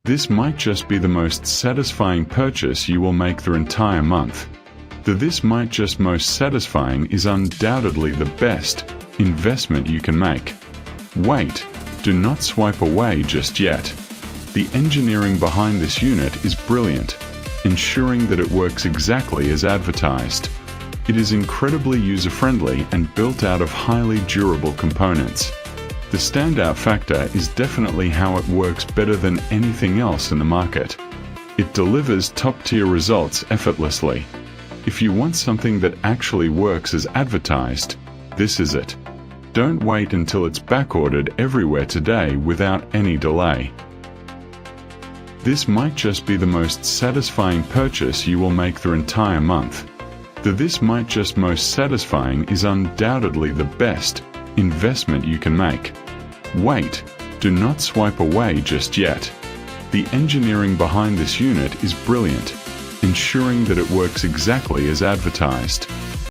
This might just be the most satisfying purchase you will make the entire month. The "this might just most satisfying" is undoubtedly the best investment you can make. Wait, do not swipe away just yet. The engineering behind this unit is brilliant, ensuring that it works exactly as advertised. It is incredibly user-friendly and built out of highly durable components. The standout factor is definitely how it works better than anything else in the market. It delivers top-tier results effortlessly. If you want something that actually works as advertised, this is it. Don't wait until it's backordered everywhere today without any delay. This might just be the most satisfying purchase you will make the entire month. The "this might just most satisfying" is undoubtedly the best investment you can make. Wait, do not swipe away just yet. The engineering behind this unit is brilliant, ensuring that it works exactly as advertised.